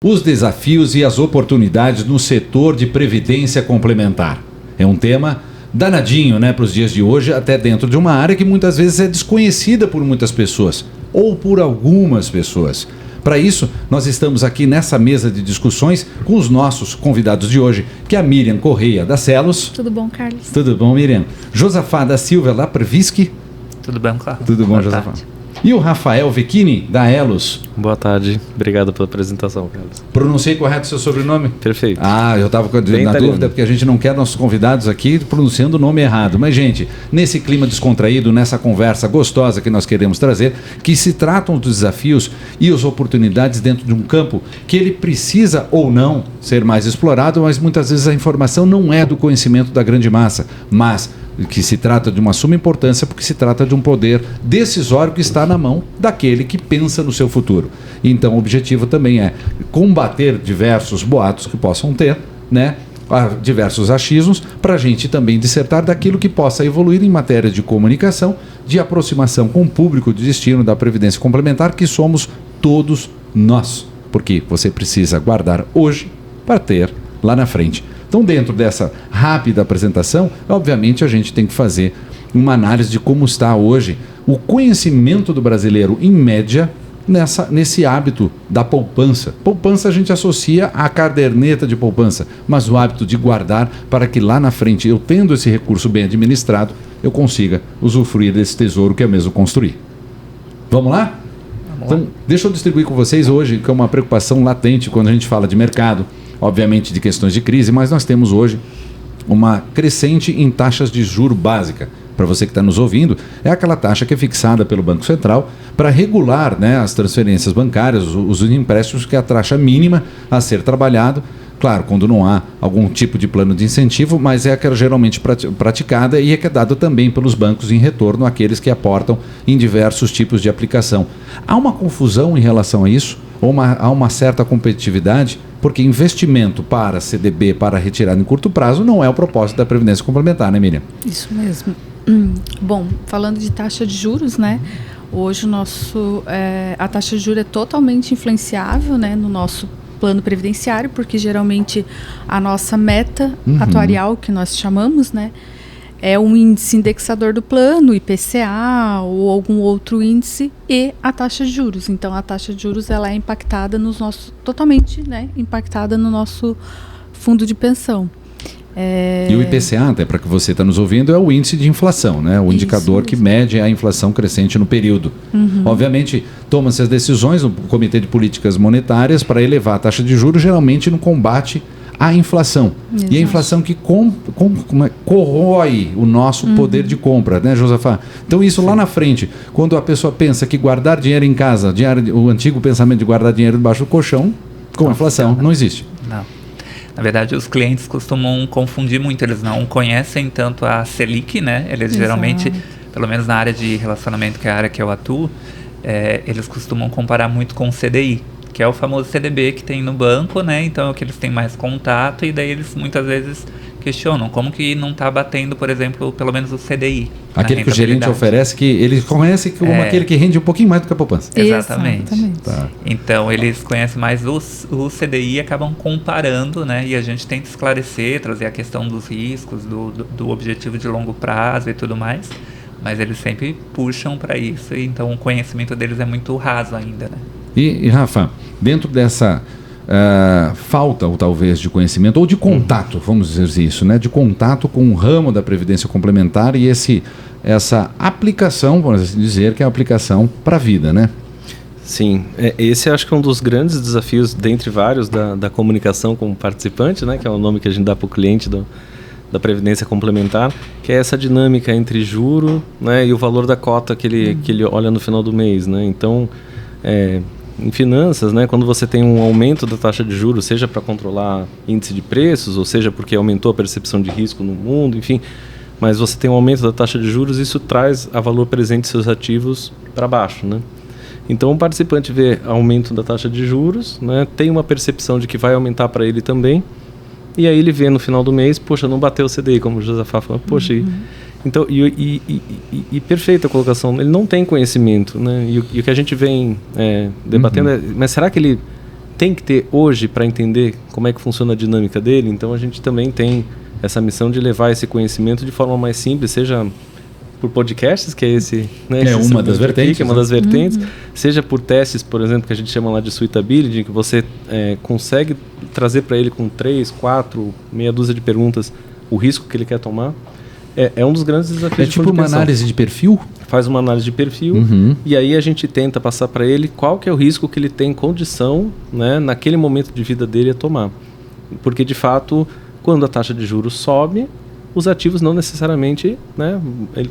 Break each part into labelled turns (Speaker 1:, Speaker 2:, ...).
Speaker 1: os desafios e as oportunidades no setor de previdência complementar. É um tema danadinho, né, para os dias de hoje, até dentro de uma área que muitas vezes é desconhecida por muitas pessoas, ou por algumas pessoas. Para isso, nós estamos aqui nessa mesa de discussões com os nossos convidados de hoje, que é a Miriam Correia da Celos.
Speaker 2: Tudo bom, Carlos?
Speaker 1: Tudo bom, Miriam? Josafá da Silva da Previsc.
Speaker 3: Tudo bem, Carlos?
Speaker 1: Tudo bom, Josafá? E o Rafael Vecchini, da Elos.
Speaker 4: Boa tarde, obrigado pela apresentação, Carlos.
Speaker 1: Pronunciei correto o seu sobrenome?
Speaker 4: Perfeito.
Speaker 1: Eu estava na dúvida, porque a gente não quer nossos convidados aqui pronunciando o nome errado. Mas, gente, nesse clima descontraído, nessa conversa gostosa que nós queremos trazer, que se tratam dos desafios e as oportunidades dentro de um campo que ele precisa ou não ser mais explorado, mas muitas vezes a informação não é do conhecimento da grande massa, mas que se trata de uma suma importância porque se trata de um poder decisório que está na mão daquele que pensa no seu futuro. Então o objetivo também é combater diversos boatos que possam ter, né, diversos achismos, para a gente também dissertar daquilo que possa evoluir em matéria de comunicação, de aproximação com o público de destino da Previdência Complementar, que somos todos nós, porque você precisa guardar hoje para ter lá na frente. Então, dentro dessa rápida apresentação, obviamente a gente tem que fazer uma análise de como está hoje o conhecimento do brasileiro, em média, nesse hábito da poupança. Poupança a gente associa à caderneta de poupança, mas o hábito de guardar para que lá na frente, eu tendo esse recurso bem administrado, eu consiga usufruir desse tesouro que eu mesmo construí. Vamos lá? Então, deixa eu distribuir com vocês hoje, que é uma preocupação latente quando a gente fala de mercado, obviamente de questões de crise, mas nós temos hoje uma crescente em taxas de juro básica. Para você que está nos ouvindo, é aquela taxa que é fixada pelo Banco Central para regular, né, as transferências bancárias, os empréstimos, que é a taxa mínima a ser trabalhado. Claro, quando não há algum tipo de plano de incentivo, mas é aquela geralmente praticada e é que é dada também pelos bancos em retorno àqueles que aportam em diversos tipos de aplicação. Há uma confusão em relação a isso? Ou há uma certa competitividade? Porque investimento para CDB, para retirada em curto prazo, não é o propósito da Previdência Complementar, né, Miriam?
Speaker 2: Isso mesmo. Bom, falando de taxa de juros, né? Hoje a taxa de juros é totalmente influenciável, né, no nosso plano previdenciário, porque geralmente a nossa meta atuarial, que nós chamamos, né, é um índice indexador do plano, IPCA ou algum outro índice, e a taxa de juros. Então a taxa de juros ela é impactada totalmente, né, impactada no nosso fundo de pensão.
Speaker 1: E o IPCA, até para que você está nos ouvindo, é o índice de inflação, né? O indicador que mede a inflação crescente no período. Obviamente, toma-se as decisões no Comitê de Políticas Monetárias para elevar a taxa de juros, geralmente no combate à inflação. Exato. E a inflação que corrói o nosso poder de compra, né, Josafá? Então isso lá na frente, quando a pessoa pensa que guardar dinheiro em casa, o antigo pensamento de guardar dinheiro debaixo do colchão, com a inflação, não existe.
Speaker 3: Não. Na verdade, os clientes costumam confundir muito, eles não conhecem tanto a Selic, né? Eles geralmente, pelo menos na área de relacionamento, que é a área que eu atuo, eles costumam comparar muito com o CDI, que é o famoso CDB que tem no banco, né? Então é o que eles têm mais contato, e daí eles muitas vezes questionam como que não está batendo, por exemplo, pelo menos o CDI.
Speaker 1: Aquele que o gerente oferece, que ele conhece como aquele que rende um pouquinho mais do que a poupança.
Speaker 3: Exatamente. Tá. Então eles conhecem mais o CDI e acabam comparando, né? E a gente tenta esclarecer, trazer a questão dos riscos, do objetivo de longo prazo e tudo mais, mas eles sempre puxam para isso, e então o conhecimento deles é muito raso ainda, né?
Speaker 1: E Rafa, dentro dessa falta, ou talvez, de conhecimento, ou de contato, vamos dizer isso, né? De contato com o ramo da Previdência Complementar e essa aplicação, vamos assim dizer, que é a aplicação para a vida, né?
Speaker 4: Sim, esse acho que é um dos grandes desafios, dentre vários, da comunicação com o participante, né? Que é o nome que a gente dá para o cliente da Previdência Complementar, que é essa dinâmica entre juro, né, e o valor da cota que ele olha no final do mês, né? Então, em finanças, né, quando você tem um aumento da taxa de juros, seja para controlar índice de preços, ou seja porque aumentou a percepção de risco no mundo, enfim, mas você tem um aumento da taxa de juros, isso traz a valor presente de seus ativos para baixo, né? Então o participante vê aumento da taxa de juros, né, tem uma percepção de que vai aumentar para ele também, e aí ele vê no final do mês, poxa, não bateu o CDI, como o Josafá falou, poxa, então, e perfeita a colocação, ele não tem conhecimento, né? E o que a gente vem debatendo é, mas será que ele tem que ter hoje para entender como é que funciona a dinâmica dele. Então a gente também tem essa missão de levar esse conhecimento de forma mais simples, seja por podcasts, que é esse... Né,
Speaker 1: é uma das vertentes.
Speaker 4: Que é uma das vertentes. Seja por testes, por exemplo, que a gente chama lá de suitability, que você consegue trazer para ele com 3, 4, meia dúzia de perguntas o risco que ele quer tomar. É um dos grandes desafios.
Speaker 1: É tipo uma análise de perfil?
Speaker 4: Faz uma análise de perfil e aí a gente tenta passar para ele qual que é o risco que ele tem condição, né, naquele momento de vida dele a tomar. Porque, de fato, quando a taxa de juros sobe, os ativos não necessariamente, né,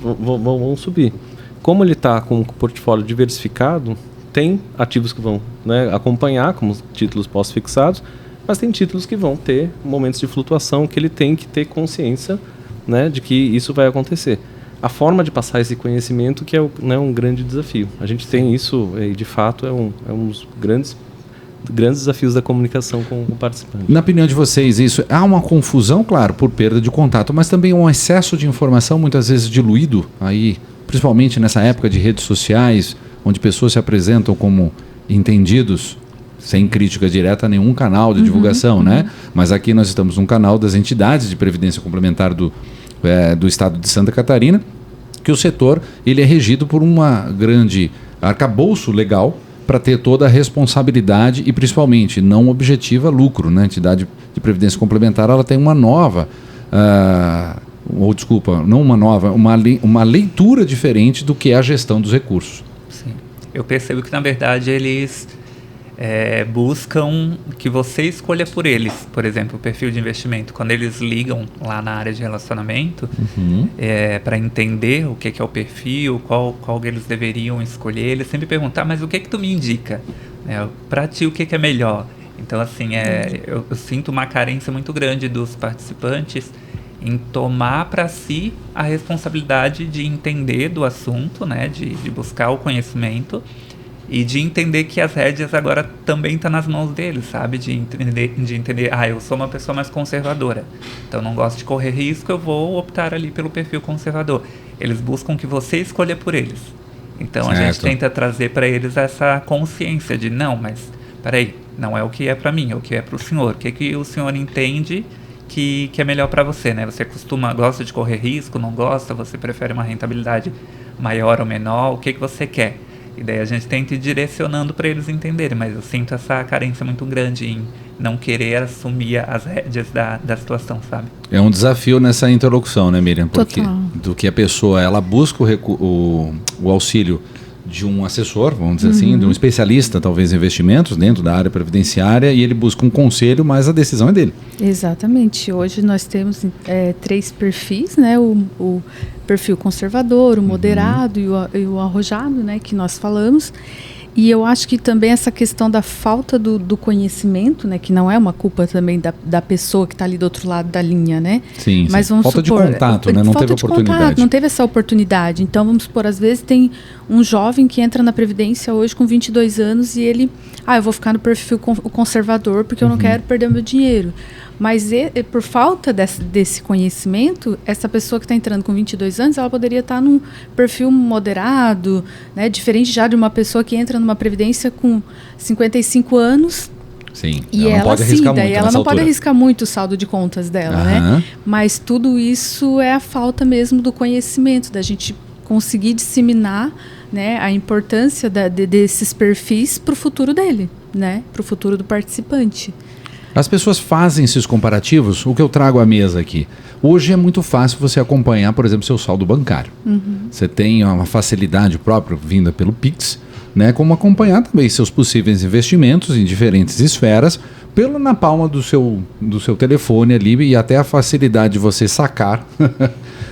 Speaker 4: vão subir. Como ele está com o portfólio diversificado, tem ativos que vão, né, acompanhar, como títulos pós-fixados, mas tem títulos que vão ter momentos de flutuação que ele tem que ter consciência, né, de que isso vai acontecer. A forma de passar esse conhecimento que é um grande desafio. A gente tem isso e, de fato, é um dos grandes desafios da comunicação com o participante.
Speaker 1: Na opinião de vocês, isso há uma confusão, claro, por perda de contato, mas também um excesso de informação, muitas vezes diluído, aí, principalmente nessa época de redes sociais, onde pessoas se apresentam como entendidos, sem crítica direta a nenhum canal de divulgação, né? Mas aqui nós estamos num canal das entidades de previdência complementar do estado de Santa Catarina, que o setor ele é regido por uma grande arcabouço legal para ter toda a responsabilidade e principalmente não objetiva lucro, né? A entidade de previdência complementar ela tem uma nova, uma leitura diferente do que é a gestão dos recursos.
Speaker 3: Sim. Eu percebo que na verdade eles buscam que você escolha por eles. Por exemplo, o perfil de investimento. Quando eles ligam lá na área de relacionamento para entender o que é o perfil, qual eles deveriam escolher, eles sempre perguntam, mas o que tu me indica? Para ti, o que é melhor? Então, assim, eu sinto uma carência muito grande dos participantes em tomar para si a responsabilidade de entender do assunto, né, de buscar o conhecimento, e de entender que as rédeas agora também estão nas mãos deles, sabe? De entender, eu sou uma pessoa mais conservadora, então não gosto de correr risco, eu vou optar ali pelo perfil conservador. Eles buscam que você escolha por eles. Então a gente tenta trazer para eles essa consciência de, não, mas peraí, não é o que é para mim, é o que é para o senhor. O que o senhor entende que é melhor para você, né? Você gosta de correr risco, não gosta? Você prefere uma rentabilidade maior ou menor? O que você quer? E daí a gente tenta ir direcionando para eles entenderem, mas eu sinto essa carência muito grande em não querer assumir as rédeas da situação, sabe?
Speaker 1: É um desafio nessa interlocução, né, Miriam? Porque do que a pessoa, ela busca o auxílio de um assessor, vamos dizer assim, de um especialista, talvez, em investimentos dentro da área previdenciária, e ele busca um conselho, mas a decisão é dele.
Speaker 2: Exatamente. Hoje nós temos 3 perfis, né? O perfil conservador, o moderado e o arrojado, né? Que nós falamos. E eu acho que também essa questão da falta do conhecimento, né, que não é uma culpa também da pessoa que está ali do outro lado da linha, né?
Speaker 1: Sim,
Speaker 2: mas vamos
Speaker 1: falta
Speaker 2: supor,
Speaker 1: de contato, né? Não teve oportunidade.
Speaker 2: Contato, não teve essa oportunidade. Então, vamos supor, às vezes tem um jovem que entra na Previdência hoje com 22 anos e ele, eu vou ficar no perfil conservador porque eu não quero perder o meu dinheiro. Mas por falta desse conhecimento, essa pessoa que está entrando com 22 anos, ela poderia estar num perfil moderado, né? Diferente já de uma pessoa que entra numa previdência com 55 anos.
Speaker 1: Sim,
Speaker 2: e ela não pode arriscar muito. Ela não pode arriscar muito o saldo de contas dela, né? Mas tudo isso é a falta mesmo do conhecimento, da gente conseguir disseminar, né, a importância desses perfis para o futuro dele, né? Para o futuro do participante.
Speaker 1: As pessoas fazem esses comparativos, o que eu trago à mesa aqui. Hoje é muito fácil você acompanhar, por exemplo, seu saldo bancário. Você tem uma facilidade própria vinda pelo Pix, né, como acompanhar também seus possíveis investimentos em diferentes esferas, na palma do seu telefone ali, e até a facilidade de você sacar,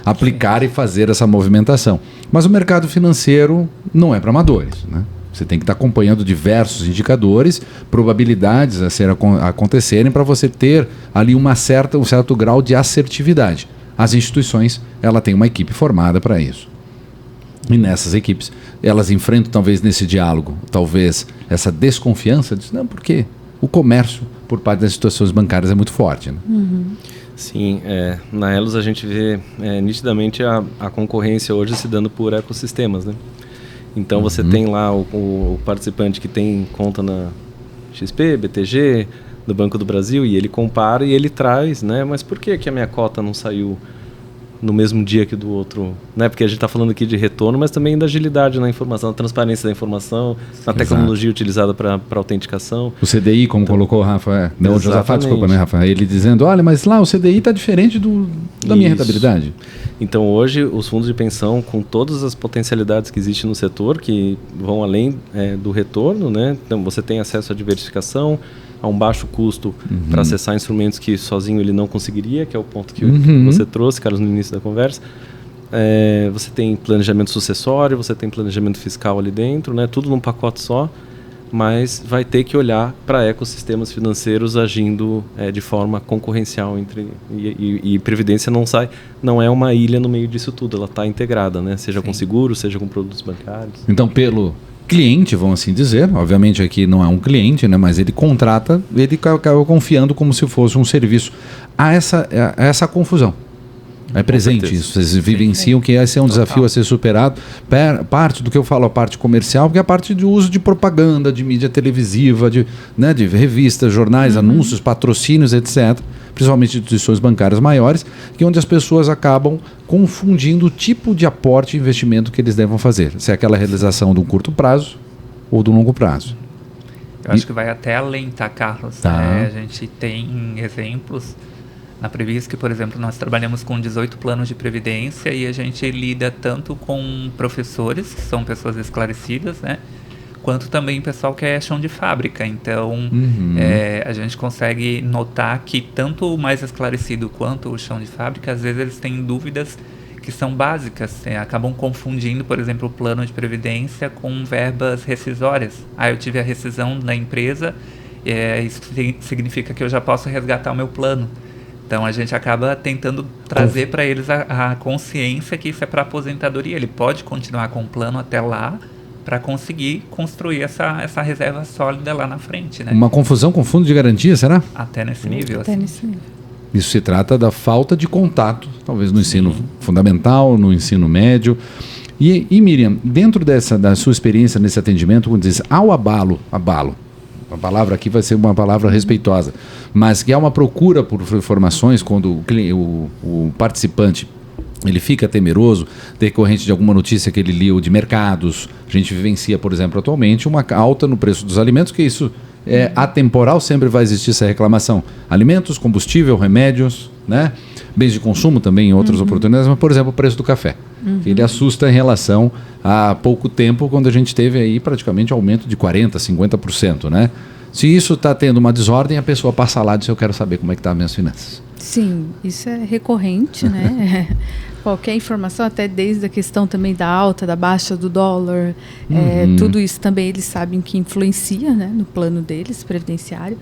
Speaker 1: aplicar e fazer essa movimentação. Mas o mercado financeiro não é para amadores, né? Você tem que estar acompanhando diversos indicadores, probabilidades a acontecerem para você ter ali um certo grau de assertividade. As instituições, ela tem uma equipe formada para isso. E nessas equipes, elas enfrentam talvez nesse diálogo, talvez essa desconfiança, não, porque o comércio por parte das instituições bancárias é muito forte, né?
Speaker 4: Sim, na Elos a gente vê nitidamente a concorrência hoje se dando por ecossistemas, né? Então você tem lá o participante que tem conta XP, BTG, do Banco do Brasil, e ele compara e ele traz, né? Mas por que a minha cota não saiu no mesmo dia que do outro, né? Porque a gente está falando aqui de retorno, mas também da agilidade na informação, na transparência da informação, na tecnologia utilizada para autenticação.
Speaker 1: O CDI, como então, colocou o Rafa, não, o Josafá, desculpa, né, Rafa? Ele dizendo, olha, mas lá o CDI está diferente da minha rentabilidade.
Speaker 4: Então hoje os fundos de pensão, com todas as potencialidades que existem no setor, que vão além do retorno, né? Então você tem acesso à diversificação, a um baixo custo para acessar instrumentos que sozinho ele não conseguiria, que é o ponto que você trouxe, Carlos, no início da conversa. Você tem planejamento sucessório, você tem planejamento fiscal ali dentro, né? Tudo num pacote só, mas vai ter que olhar para ecossistemas financeiros agindo de forma concorrencial e Previdência não é uma ilha no meio disso tudo, ela está integrada, né? Seja com seguros, seja com produtos bancários.
Speaker 1: Então, pelo cliente, vamos assim dizer, obviamente aqui não é um cliente, né, mas ele contrata, ele acaba confiando como se fosse um serviço. Há essa confusão. É presente isso, vocês vivenciam que esse é um desafio a ser superado. Parte do que eu falo, a parte comercial, porque é a parte de uso de propaganda, de mídia televisiva, de revistas, jornais, anúncios, patrocínios, etc. Principalmente instituições bancárias maiores, que é onde as pessoas acabam confundindo o tipo de aporte e investimento que eles devam fazer. Se é aquela realização de um curto prazo ou de um longo prazo.
Speaker 3: Eu acho que vai até além, tá, Carlos?
Speaker 1: Tá.
Speaker 3: A gente tem exemplos na Previs que, por exemplo, nós trabalhamos com 18 planos de previdência e a gente lida tanto com professores, que são pessoas esclarecidas, né? Quanto também pessoal que é chão de fábrica. Então, a gente consegue notar que tanto o mais esclarecido quanto o chão de fábrica, às vezes eles têm dúvidas que são básicas. Acabam confundindo, por exemplo, o plano de previdência com verbas rescisórias. Eu tive a rescisão na empresa, isso significa que eu já posso resgatar o meu plano. Então, a gente acaba tentando trazer para eles a consciência que isso é para aposentadoria. Ele pode continuar com o plano até lá, para conseguir construir essa reserva sólida lá na frente, né?
Speaker 1: Uma confusão com fundo de garantia, será?
Speaker 3: Até nesse nível.
Speaker 2: Até nesse nível.
Speaker 1: Isso se trata da falta de contato, talvez no ensino fundamental, no ensino médio. E Miriam, dentro da sua experiência nesse atendimento, quando diz ao abalo, a palavra aqui vai ser uma palavra respeitosa, mas que há uma procura por informações quando o participante ele fica temeroso, decorrente de alguma notícia que ele liu de mercados. A gente vivencia, por exemplo, atualmente, uma alta no preço dos alimentos, que isso é atemporal, sempre vai existir essa reclamação. Alimentos, combustível, remédios, né? Bens de consumo também em outras oportunidades, mas, por exemplo, o preço do café. Ele assusta em relação a pouco tempo, quando a gente teve aí praticamente aumento de 40%, 50%, né? Se isso está tendo uma desordem, a pessoa passa lá e diz, eu quero saber como é que estão as minhas finanças.
Speaker 2: Sim, isso é recorrente, né? Qualquer informação, até desde a questão também da alta, da baixa do dólar, tudo isso também eles sabem que influencia, né, no plano deles, previdenciário.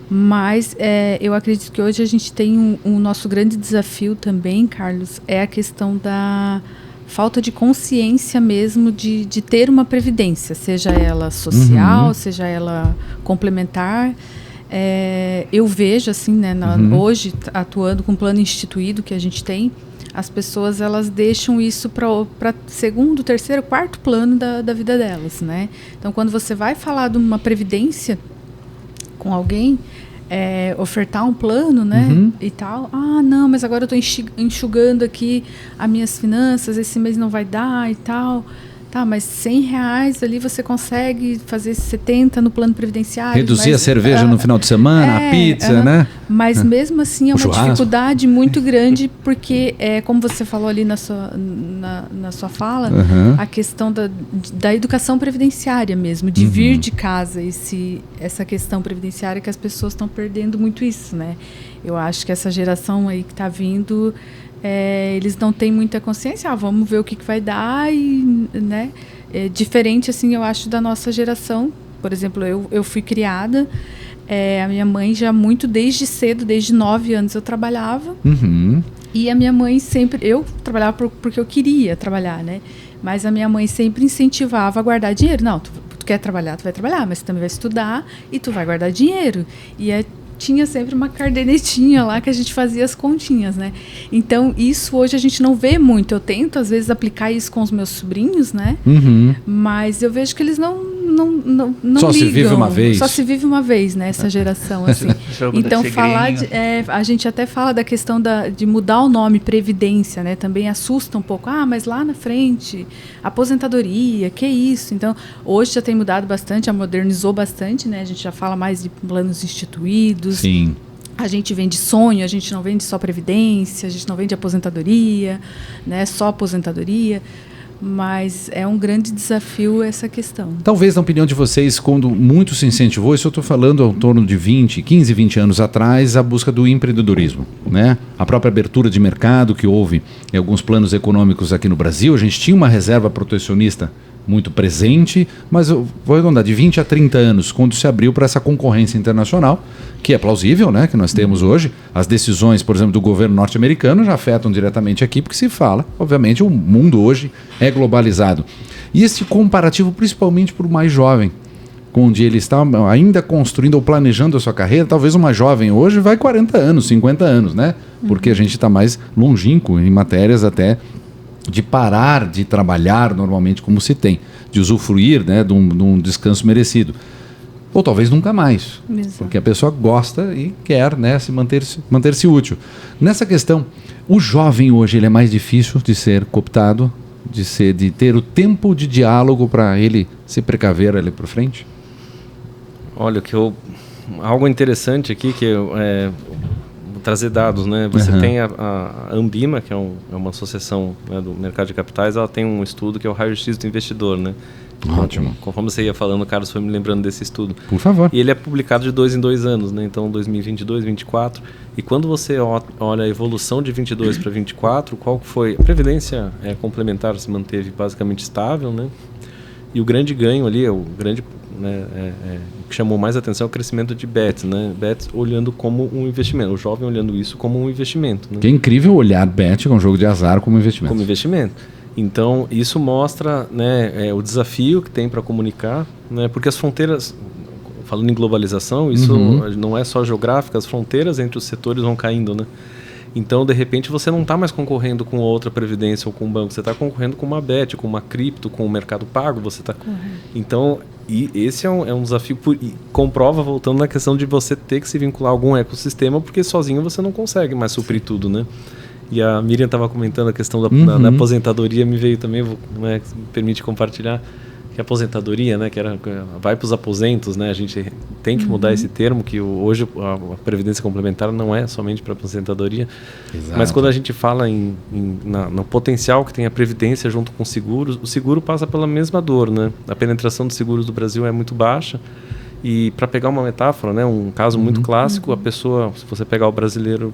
Speaker 2: Mas eu acredito que hoje a gente tem um nosso grande desafio também, Carlos, é a questão da falta de consciência mesmo de ter uma previdência, seja ela social, seja ela complementar. Eu vejo assim, né, hoje atuando com o plano instituído que a gente tem, as pessoas elas deixam isso para segundo, terceiro, quarto plano da vida delas, né? Então, quando você vai falar de uma previdência com alguém, ofertar um plano, né, e tal, não, mas agora eu estou enxugando aqui as minhas finanças, esse mês não vai dar e tal. Tá, mas R$100 ali você consegue fazer 70 no plano previdenciário.
Speaker 1: Reduzir a cerveja no final de semana, a pizza, né?
Speaker 2: Mas mesmo assim é uma dificuldade muito grande, porque, como você falou ali na sua fala, a questão da educação previdenciária mesmo, de vir de casa, essa questão previdenciária que as pessoas estão perdendo muito isso, né? Eu acho que essa geração aí que está vindo... eles não têm muita consciência, vamos ver o que vai dar, e, né, diferente, assim, eu acho, da nossa geração. Por exemplo, eu fui criada, a minha mãe já muito desde cedo, desde 9 anos eu trabalhava, e a minha mãe sempre, eu trabalhava porque eu queria trabalhar, né, mas a minha mãe sempre incentivava a guardar dinheiro. Não, tu quer trabalhar, tu vai trabalhar, mas tu também vai estudar e tu vai guardar dinheiro. E tinha sempre uma cadernetinha lá que a gente fazia as continhas, né? Então, isso hoje a gente não vê muito. Eu tento, às vezes, aplicar isso com os meus sobrinhos, né? Mas eu vejo que eles não não
Speaker 1: só
Speaker 2: ligam.
Speaker 1: Se vive uma vez.
Speaker 2: Só se vive uma vez, né? Essa geração, assim. Então, a gente até fala da questão de mudar o nome Previdência, né? Também assusta um pouco. Mas lá na frente, aposentadoria, que isso? Então, hoje já tem mudado bastante, já modernizou bastante, né? A gente já fala mais de planos instituídos.
Speaker 1: Sim.
Speaker 2: A gente vende sonho, a gente não vende só previdência, a gente não vende aposentadoria, né? Só aposentadoria. Mas é um grande desafio essa questão.
Speaker 1: Talvez, na opinião de vocês, quando muito se incentivou, isso eu estou falando ao torno de 15, 20 anos atrás, a busca do empreendedorismo, né? A própria abertura de mercado que houve em alguns planos econômicos aqui no Brasil, a gente tinha uma reserva protecionista muito presente, mas eu vou arredondar, de 20 a 30 anos, quando se abriu para essa concorrência internacional, que é plausível, né, que nós temos hoje. As decisões, por exemplo, do governo norte-americano já afetam diretamente aqui, porque se fala, obviamente, o mundo hoje é globalizado. E esse comparativo, principalmente para o mais jovem, onde ele está ainda construindo ou planejando a sua carreira, talvez uma jovem hoje vai 40 anos, 50 anos, né? Porque a gente está mais longínquo em matérias até de parar de trabalhar normalmente como se tem, de usufruir, né, de um descanso merecido. Ou talvez nunca mais, porque a pessoa gosta e quer, né, manter-se útil. Nessa questão, o jovem hoje ele é mais difícil de ser cooptado, de ter o tempo de diálogo para ele se precaver ali para frente?
Speaker 4: Olha, algo interessante aqui que trazer dados, né? Você tem a Ambima, que é uma associação, né, do mercado de capitais, ela tem um estudo que é o raio-x do investidor, né?
Speaker 1: Ótimo.
Speaker 4: Conforme você ia falando, o Carlos foi me lembrando desse estudo.
Speaker 1: Por favor.
Speaker 4: E ele é publicado de 2 em 2 anos, né? Então, 2022, 2024. E quando você olha a evolução de 22 para 24, qual foi? A previdência complementar se manteve basicamente estável, né? E o grande ganho ali, o que chamou mais atenção é o crescimento de bets, né? Bets olhando como um investimento, o jovem olhando isso como um investimento, né?
Speaker 1: Que é incrível olhar bet, que é um jogo de azar, como investimento.
Speaker 4: Como investimento. Então, isso mostra, né, o desafio que tem para comunicar, né? Porque as fronteiras, falando em globalização, isso não é só geográfica, as fronteiras entre os setores vão caindo, né? Então, de repente, você não está mais concorrendo com outra previdência ou com um banco, você está concorrendo com uma bet, com uma cripto, com o mercado pago, você está... Então, e esse é um desafio, e comprova, voltando na questão de você ter que se vincular a algum ecossistema, porque sozinho você não consegue mais suprir tudo, né? E a Miriam estava comentando a questão da aposentadoria, me veio também, né, me permite compartilhar, que a aposentadoria, né, que vai para os aposentos, né, a gente tem que mudar esse termo, que hoje a previdência complementar não é somente para aposentadoria. Exato. Mas quando a gente fala no potencial que tem a previdência junto com seguros, o seguro passa pela mesma dor, né? A penetração de seguros do Brasil é muito baixa. E para pegar uma metáfora, né, um caso muito clássico, a pessoa, se você pegar o brasileiro,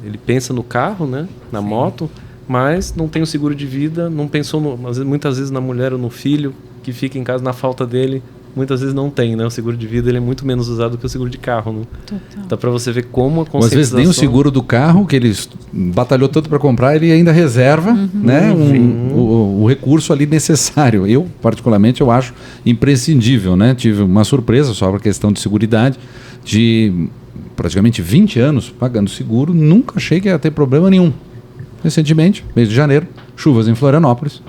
Speaker 4: ele pensa no carro, né, na moto, mas não tem o seguro de vida, não pensou muitas vezes na mulher ou no filho que fica em casa na falta dele, muitas vezes não tem, né? O seguro de vida ele é muito menos usado que o seguro de carro, né? Total. Dá para você ver como a conscientização...
Speaker 1: Às vezes nem o seguro do carro, que ele batalhou tanto para comprar, ele ainda reserva, né, o recurso ali necessário. Eu, particularmente, eu acho imprescindível, né? Tive uma surpresa só para a questão de seguridade, de praticamente 20 anos pagando seguro, nunca achei que ia ter problema nenhum. Recentemente, mês de janeiro, chuvas em Florianópolis,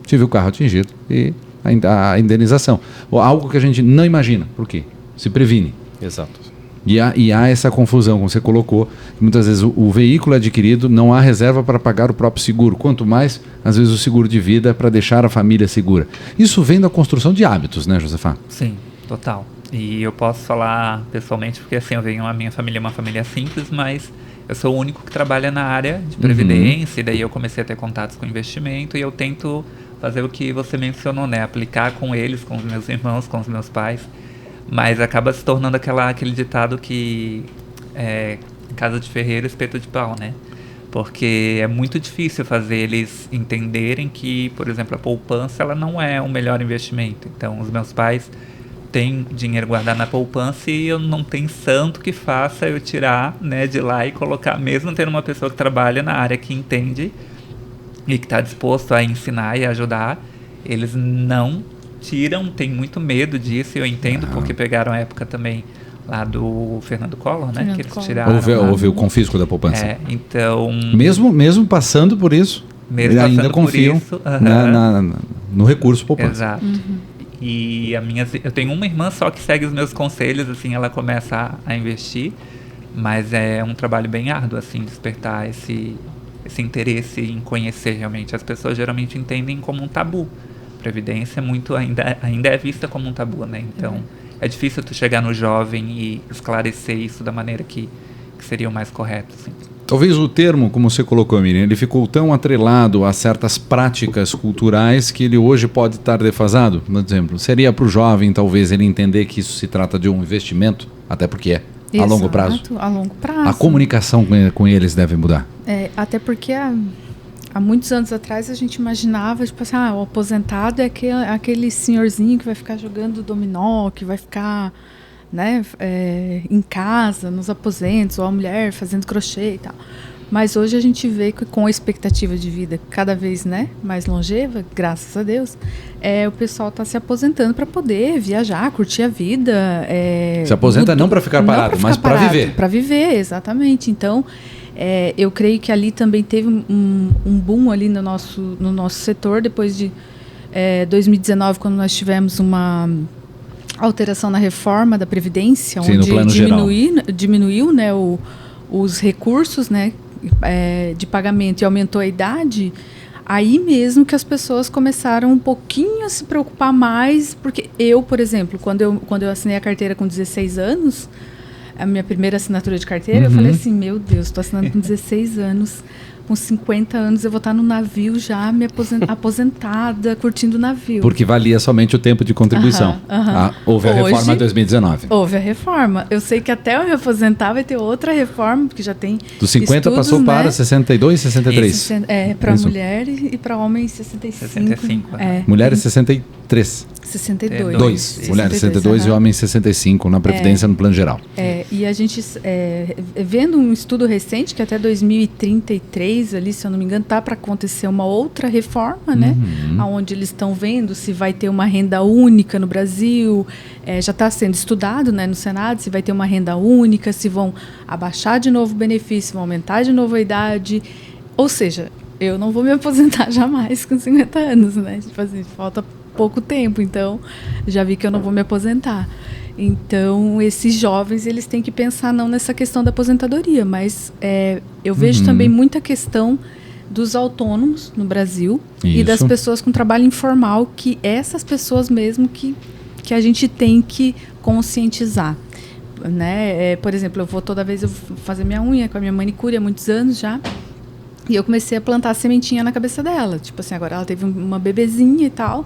Speaker 1: tive o carro atingido e a indenização. Algo que a gente não imagina. Por quê? Se previne.
Speaker 4: Exato.
Speaker 1: E há essa confusão, como você colocou, que muitas vezes o veículo adquirido não há reserva para pagar o próprio seguro, quanto mais, às vezes, o seguro de vida para deixar a família segura. Isso vem da construção de hábitos, né, Josefá?
Speaker 3: Sim, total. E eu posso falar pessoalmente, porque assim, a minha família é uma família simples, mas eu sou o único que trabalha na área de previdência, e daí eu comecei a ter contatos com investimento, e eu tento fazer o que você mencionou, né? Aplicar com eles, com os meus irmãos, com os meus pais. Mas acaba se tornando aquele ditado que casa de ferreiro, espeto de pau, né? Porque é muito difícil fazer eles entenderem que, por exemplo, a poupança ela não é o melhor investimento. Então, os meus pais têm dinheiro guardado na poupança e eu não tenho santo que faça eu tirar, né, de lá e colocar, mesmo tendo uma pessoa que trabalha na área que entende e que está disposto a ensinar e ajudar, eles não tiram, tem muito medo disso, eu entendo, porque pegaram a época também lá do Fernando Collor, né, que eles tiraram.
Speaker 1: Houve o confisco da poupança.
Speaker 3: Então...
Speaker 1: Mesmo passando por isso, eles ainda confiam no recurso poupança.
Speaker 3: Exato. E eu tenho uma irmã só que segue os meus conselhos, assim, ela começa a investir, mas é um trabalho bem árduo, assim, despertar esse interesse em conhecer realmente. As pessoas geralmente entendem como um tabu. Previdência ainda é vista como um tabu, né? Então, é difícil tu chegar no jovem e esclarecer isso da maneira que seria o mais correto, assim.
Speaker 1: Talvez o termo, como você colocou, Miriam, ele ficou tão atrelado a certas práticas culturais que ele hoje pode estar defasado. Por exemplo, seria para o jovem, talvez, ele entender que isso se trata de um investimento, até porque é a longo prazo.
Speaker 2: A longo prazo.
Speaker 1: A comunicação com eles deve mudar.
Speaker 2: Até porque há muitos anos atrás a gente imaginava, tipo assim, o aposentado é aquele senhorzinho que vai ficar jogando dominó, que vai ficar... né, em casa, nos aposentos, ou a mulher fazendo crochê e tal. Mas hoje a gente vê que com a expectativa de vida cada vez, né, mais longeva, graças a Deus, o pessoal está se aposentando para poder viajar, curtir a vida.
Speaker 1: Se aposenta não para ficar parado, mas para viver.
Speaker 2: Para viver, exatamente. Então, eu creio que ali também teve um boom ali no nosso setor, depois de 2019, quando nós tivemos uma alteração na reforma da Previdência,
Speaker 1: sim,
Speaker 2: onde diminuiu, né, os recursos, né, de pagamento e aumentou a idade. Aí mesmo que as pessoas começaram um pouquinho a se preocupar mais, porque eu, por exemplo, quando eu assinei a carteira com 16 anos, a minha primeira assinatura de carteira, eu falei assim, meu Deus, estou assinando com 16 anos, com 50 anos eu vou estar no navio já, aposentada, curtindo o navio.
Speaker 1: Porque valia somente o tempo de contribuição. Houve a reforma em 2019.
Speaker 2: Houve a reforma. Eu sei que até eu me aposentar vai ter outra reforma, porque já tem
Speaker 1: dos 50 estudos, passou para 62, 63.
Speaker 2: Para mulher e para homem 65.
Speaker 1: Mulheres 63.
Speaker 2: 62.
Speaker 1: Mulheres 62 e homens 65 na Previdência no plano geral.
Speaker 2: E a gente, vendo um estudo recente, que até 2033, ali, se eu não me engano, está para acontecer uma outra reforma, né? Onde eles estão vendo se vai ter uma renda única no Brasil. Já está sendo estudado, né, no Senado, se vai ter uma renda única, se vão abaixar de novo o benefício, vão aumentar de novo a idade. Ou seja, eu não vou me aposentar jamais com 50 anos, né? Tipo assim, falta pouco tempo, então já vi que eu não vou me aposentar. Então, esses jovens, eles têm que pensar não nessa questão da aposentadoria, mas eu vejo também muita questão dos autônomos no Brasil e das pessoas com trabalho informal, que essas pessoas mesmo que a gente tem que conscientizar. Né? Por exemplo, toda vez eu vou fazer minha unha com a minha manicure há muitos anos já, e eu comecei a plantar a sementinha na cabeça dela. Tipo assim, agora ela teve uma bebezinha e tal.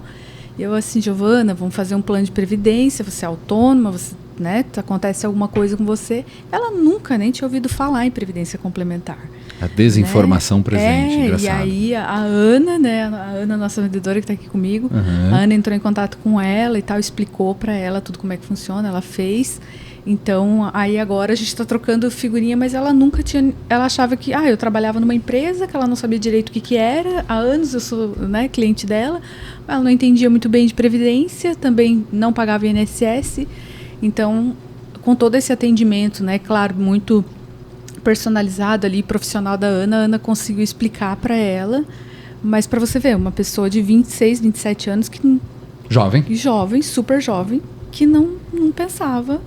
Speaker 2: E eu assim, Giovana, vamos fazer um plano de previdência, você é autônoma, você, né, acontece alguma coisa com você. Ela nunca nem tinha ouvido falar em previdência complementar.
Speaker 1: A desinformação, né? Presente, engraçado.
Speaker 2: E aí a Ana, né, a Ana, nossa vendedora que está aqui comigo, a Ana entrou em contato com ela e tal, explicou para ela tudo como é que funciona, ela fez. Então, aí agora a gente está trocando figurinha, mas ela nunca tinha... Ela achava que, eu trabalhava numa empresa, que ela não sabia direito o que era. Há anos eu sou, né, cliente dela. Ela não entendia muito bem de previdência, também não pagava INSS. Então, com todo esse atendimento, né, claro, muito personalizado ali, profissional da Ana, a Ana conseguiu explicar para ela. Mas para você ver, uma pessoa de 26, 27 anos, que jovem, super jovem, que não pensava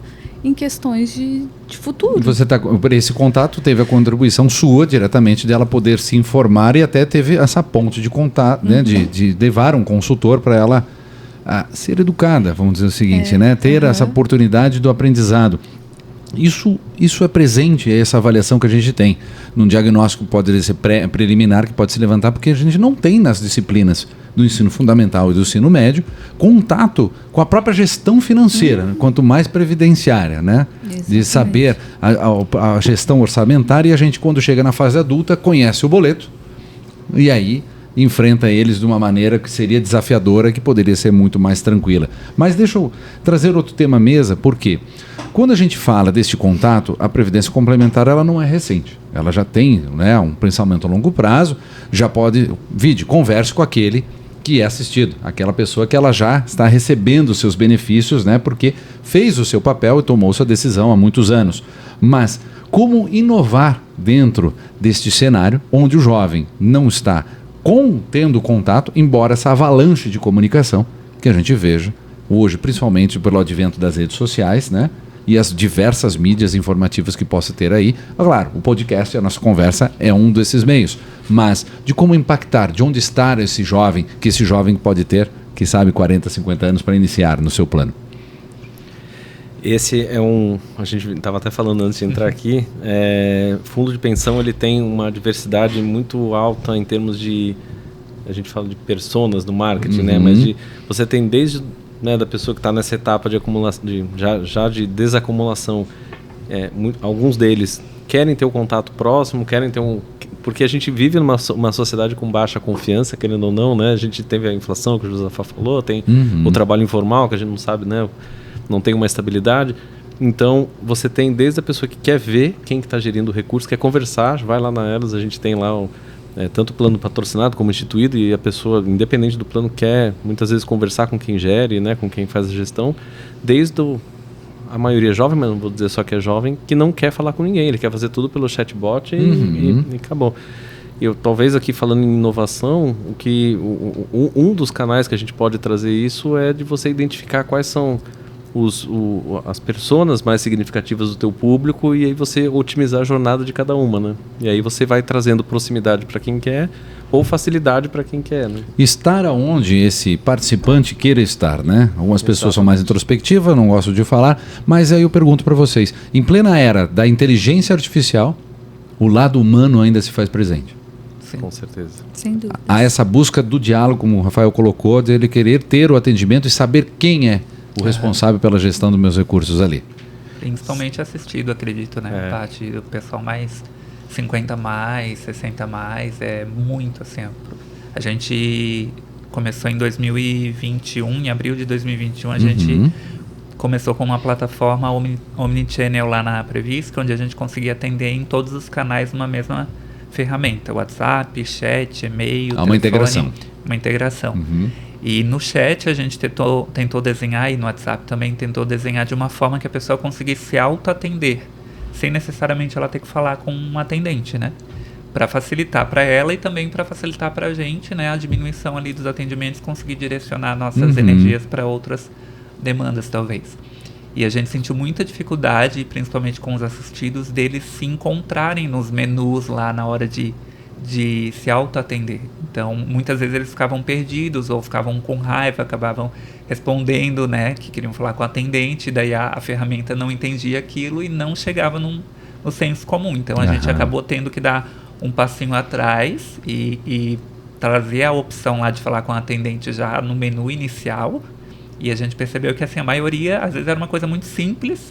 Speaker 2: em questões de futuro.
Speaker 1: Você por esse contato teve a contribuição sua diretamente dela poder se informar e até teve essa ponte de contato, né, de levar um consultor para ela ser educada, vamos dizer o seguinte, né, ter essa oportunidade do aprendizado. Isso é presente, é essa avaliação que a gente tem. Num diagnóstico pode ser preliminar, que pode se levantar, porque a gente não tem nas disciplinas do ensino fundamental e do ensino médio contato com a própria gestão financeira, né? Quanto mais previdenciária, né? De saber a gestão orçamentária, e a gente, quando chega na fase adulta, conhece o boleto e aí enfrenta eles de uma maneira que seria desafiadora, que poderia ser muito mais tranquila. Mas deixa eu trazer outro tema à mesa, porque quando a gente fala deste contato, a Previdência Complementar ela não é recente. Ela já tem, né, um pensamento a longo prazo, já pode, converse com aquele que é assistido, aquela pessoa que ela já está recebendo os seus benefícios, né, porque fez o seu papel e tomou sua decisão há muitos anos. Mas como inovar dentro deste cenário onde o jovem não está tendo contato, embora essa avalanche de comunicação que a gente veja hoje, principalmente pelo advento das redes sociais, né? E as diversas mídias informativas que possa ter aí. Claro, o podcast, a nossa conversa, é um desses meios. Mas de como impactar, de onde estar esse jovem, que esse jovem pode ter, que sabe, 40, 50 anos para iniciar no seu plano.
Speaker 4: Esse é a gente estava até falando antes de entrar aqui, fundo de pensão ele tem uma diversidade muito alta em termos de, a gente fala de personas no marketing, né? Mas você tem desde, né, da pessoa que está nessa etapa de acumulação, já de desacumulação, alguns deles querem ter o contato próximo, querem ter porque a gente vive numa sociedade com baixa confiança, querendo ou não, né? A gente teve a inflação que o Josafá falou, tem o trabalho informal que a gente não sabe, né? Não tem uma estabilidade. Então, você tem desde a pessoa que quer ver quem está gerindo o recurso, quer conversar, vai lá na Elos, a gente tem lá tanto o plano patrocinado como instituído, e a pessoa, independente do plano, quer muitas vezes conversar com quem gere, né, com quem faz a gestão, desde a maioria jovem, mas não vou dizer só que é jovem, que não quer falar com ninguém, ele quer fazer tudo pelo chatbot e acabou. Eu, talvez aqui falando em inovação, um dos canais que a gente pode trazer isso é de você identificar quais são as personas mais significativas do teu público e aí você otimizar a jornada de cada uma, né? E aí você vai trazendo proximidade para quem quer ou facilidade para quem quer, né?
Speaker 1: Estar aonde esse participante queira estar, né? Algumas pessoas são mais introspectivas, não gostam de falar, mas aí eu pergunto para vocês, em plena era da inteligência artificial, o lado humano ainda se faz presente?
Speaker 4: Sim. Com certeza.
Speaker 2: Sem dúvida.
Speaker 1: Há essa busca do diálogo, como o Rafael colocou, de ele querer ter o atendimento e saber quem é o responsável pela gestão dos meus recursos ali.
Speaker 3: Principalmente assistido, acredito, né? Parte do pessoal mais 50 mais, 60 mais, é muito assim. A gente começou em 2021, em abril de 2021, a gente começou com uma plataforma Omnichannel lá na Previsc, onde a gente conseguia atender em todos os canais numa mesma ferramenta, WhatsApp, chat, e-mail, telefone, uma integração. E no chat a gente tentou desenhar, e no WhatsApp também tentou desenhar de uma forma que a pessoa conseguisse se auto-atender, sem necessariamente ela ter que falar com um atendente, né? Para facilitar para ela e também para facilitar para a gente, né? A diminuição ali dos atendimentos, conseguir direcionar nossas energias para outras demandas, talvez. E a gente sentiu muita dificuldade, principalmente com os assistidos, deles se encontrarem nos menus lá na hora de se auto-atender. Então, muitas vezes eles ficavam perdidos ou ficavam com raiva, acabavam respondendo, né, que queriam falar com o atendente, daí a ferramenta não entendia aquilo e não chegava no senso comum. Então, a gente acabou tendo que dar um passinho atrás e trazer a opção lá de falar com o atendente já no menu inicial. E a gente percebeu que assim, a maioria, às vezes era uma coisa muito simples,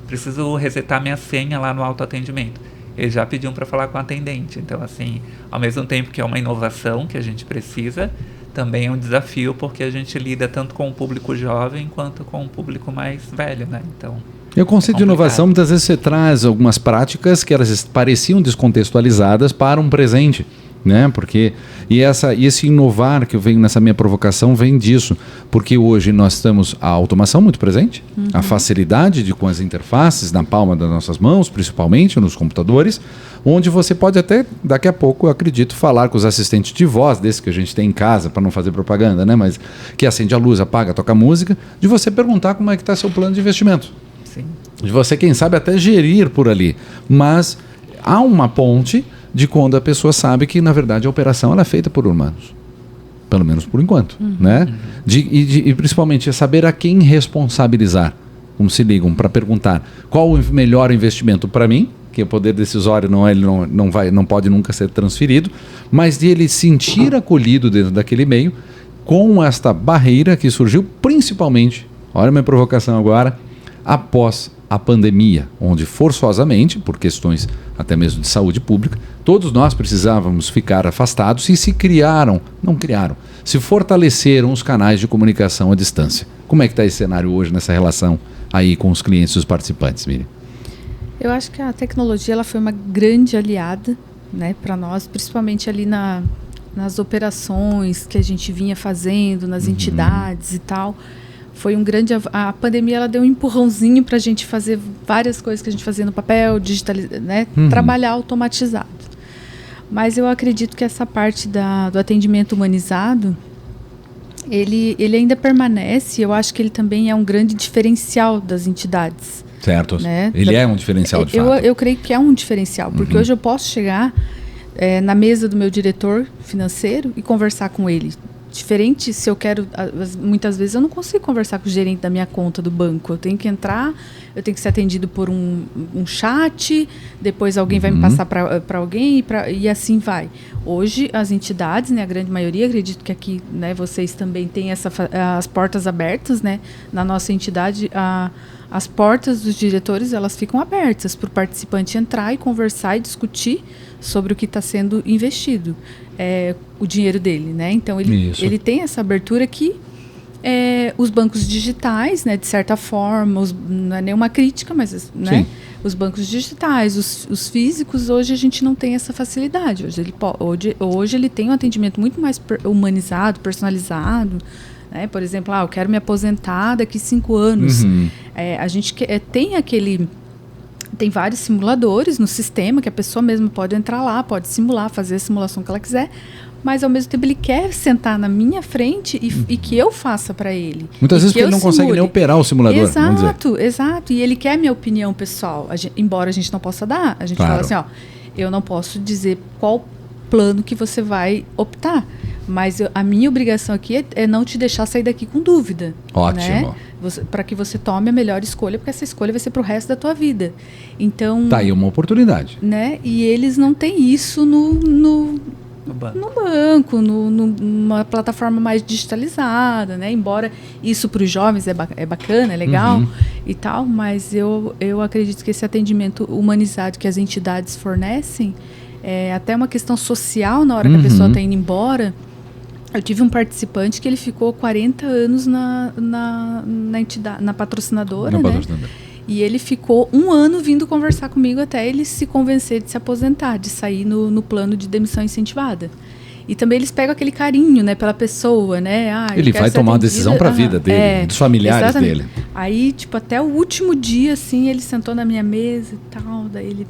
Speaker 3: preciso resetar minha senha lá no autoatendimento. Eles já pediam para falar com o atendente. Então, assim, ao mesmo tempo que é uma inovação que a gente precisa, também é um desafio, porque a gente lida tanto com o público jovem quanto com o público mais velho, né? Então,
Speaker 1: e o conceito de inovação, muitas vezes você traz algumas práticas que elas pareciam descontextualizadas para um presente, né? Porque esse inovar que eu venho nessa minha provocação vem disso, porque hoje nós temos a automação muito presente, a facilidade com as interfaces na palma das nossas mãos, principalmente nos computadores, onde você pode até, daqui a pouco, eu acredito, falar com os assistentes de voz, desse que a gente tem em casa, para não fazer propaganda, né? Mas que acende a luz, apaga, toca música, de você perguntar como é que está seu plano de investimento.
Speaker 3: Sim.
Speaker 1: De você, quem sabe, até gerir por ali. Mas há uma ponte de quando a pessoa sabe que, na verdade, a operação ela é feita por humanos. Pelo menos por enquanto. Né? E principalmente saber a quem responsabilizar. Como se ligam para perguntar qual o melhor investimento para mim, que o poder decisório não pode nunca ser transferido, mas de ele sentir acolhido dentro daquele meio com esta barreira que surgiu principalmente, olha a minha provocação agora, após a pandemia, onde forçosamente, por questões até mesmo de saúde pública, todos nós precisávamos ficar afastados e se fortaleceram os canais de comunicação à distância. Como é que está esse cenário hoje nessa relação aí com os clientes e os participantes, Miriam?
Speaker 2: Eu acho que a tecnologia ela foi uma grande aliada, né, para nós, principalmente ali nas operações que a gente vinha fazendo, nas entidades e tal. Foi um grande... A pandemia ela deu um empurrãozinho para a gente fazer várias coisas que a gente fazia no papel, digitalizar, né? Trabalhar automatizado. Mas eu acredito que essa parte do atendimento humanizado, ele ainda permanece. Eu acho que ele também é um grande diferencial das entidades.
Speaker 1: Certo. Né? Ele é um diferencial, de fato.
Speaker 2: Eu creio que é um diferencial, porque hoje eu posso chegar na mesa do meu diretor financeiro e conversar com ele. Diferente se eu quero, muitas vezes eu não consigo conversar com o gerente da minha conta do banco. Eu tenho que entrar, eu tenho que ser atendido por um chat, depois alguém vai me passar para alguém e assim vai. Hoje as entidades, né, a grande maioria, acredito que aqui, né, vocês também têm as portas abertas, né, na nossa entidade, as portas dos diretores, elas ficam abertas para o participante entrar e conversar e discutir sobre o que está sendo investido, o dinheiro dele, né? Então ele tem essa abertura que os bancos digitais, né, de certa forma, não é nenhuma crítica, mas né, os bancos digitais, os físicos, hoje a gente não tem essa facilidade. Hoje ele tem um atendimento muito mais humanizado, personalizado. Né? Por exemplo, eu quero me aposentar daqui 5 anos. A gente tem vários simuladores no sistema que a pessoa mesmo pode entrar lá, pode simular, fazer a simulação que ela quiser, mas ao mesmo tempo ele quer sentar na minha frente e que eu faça para ele.
Speaker 1: Muitas vezes ele não consegue nem operar o simulador.
Speaker 2: Exato. E ele quer a minha opinião pessoal, embora a gente não possa dar. A gente fala assim, eu não posso dizer qual plano que você vai optar, mas a minha obrigação aqui é não te deixar sair daqui com dúvida.
Speaker 1: Ótimo.
Speaker 2: Né? Para que você tome a melhor escolha, porque essa escolha vai ser para o resto da tua vida. Então,
Speaker 1: tá aí uma oportunidade.
Speaker 2: Né? E eles não têm isso no banco, numa plataforma mais digitalizada, né? Embora isso para os jovens é bacana, é legal e tal, mas eu acredito que esse atendimento humanizado que as entidades fornecem é até uma questão social na hora que a pessoa está indo embora. Eu tive um participante que ele ficou 40 anos na entidade, na patrocinadora, né? E ele ficou 1 ano vindo conversar comigo até ele se convencer de se aposentar, de sair no plano de demissão incentivada. E também eles pegam aquele carinho, né, pela pessoa, né?
Speaker 1: Ele vai tomar uma decisão para a vida dele, dos familiares exatamente. Dele.
Speaker 2: Aí, tipo, até o último dia, assim, ele sentou na minha mesa e tal, daí ele...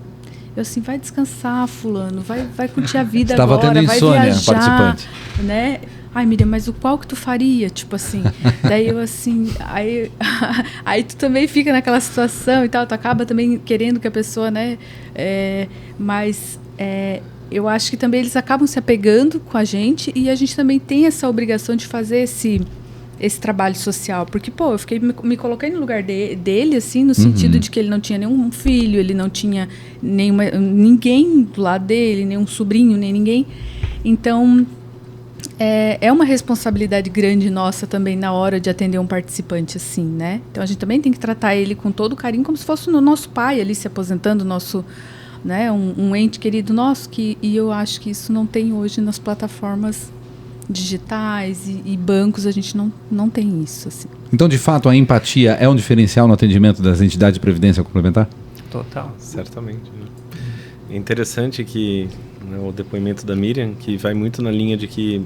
Speaker 2: Eu assim, vai descansar, fulano, vai curtir a vida agora, vai viajar, participante. Né? Ai, Miriam, mas qual que tu faria? Tipo assim, daí eu assim, aí tu também fica naquela situação e tal, tu acaba também querendo que a pessoa, né, mas eu acho que também eles acabam se apegando com a gente e a gente também tem essa obrigação de fazer esse trabalho social, porque, eu me coloquei no lugar dele, assim, no sentido de que ele não tinha nenhum filho, ele não tinha ninguém do lado dele, nenhum sobrinho, nem ninguém. Então, é uma responsabilidade grande nossa também na hora de atender um participante assim, né? Então, a gente também tem que tratar ele com todo carinho, como se fosse o nosso pai ali se aposentando, nosso... Né, um ente querido nosso, e eu acho que isso não tem hoje nas plataformas digitais e bancos, a gente não tem isso. Assim.
Speaker 1: Então, de fato, a empatia é um diferencial no atendimento das entidades de previdência complementar?
Speaker 3: Total.
Speaker 4: Certamente. É interessante que o depoimento da Miriam, que vai muito na linha de que